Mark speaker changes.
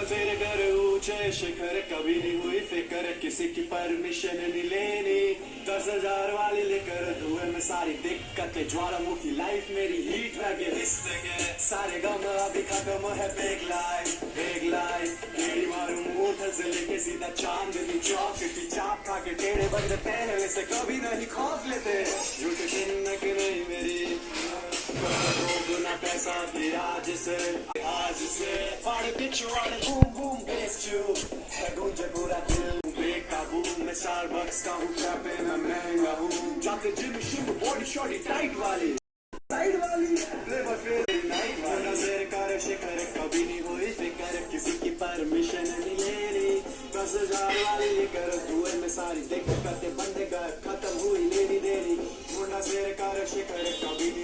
Speaker 1: नजर कर ऊंचे शिखर, कभी नहीं हुई फिक्र किसी की परमिशन नहीं लेनी। 10,000 वाली लेकर धुएं में सारी दिक्कतें, ज्वालामुखी लाइफ मेरी हीट लगे सारे गम अभी खत्म है। बिग लाइफ गेड़ी मारू मुंह से लेके सीधा चांदनी चौक की चाप खा के टेढ़े बंदे पहले से कभी नहीं खौफ लेते। झूठ चिन्हक नहीं मेरी गुना पैसा दिया आज से फाड़ पिछवाड़े बूम बूम बेस चू गूंजे पूरा दिल बेकाबू। मैं स्टारबक्स का हूँ, कैफे में महंगा हूँ, जाते जिम शुरू बॉडी शॉडी टाइट वाली साइड वाली फ्लेवर फिर नाइट वाली। नजर कर शिखर, कभी नहीं हुई फिक्र किसी की परमिशन नहीं लेनी। 10,000 वाली लेकर धुएं में सारी दिक्कतें बंदे घर खत्म हुई लेनी देनी। मुंडा शेर कर शिखर, कभी नहीं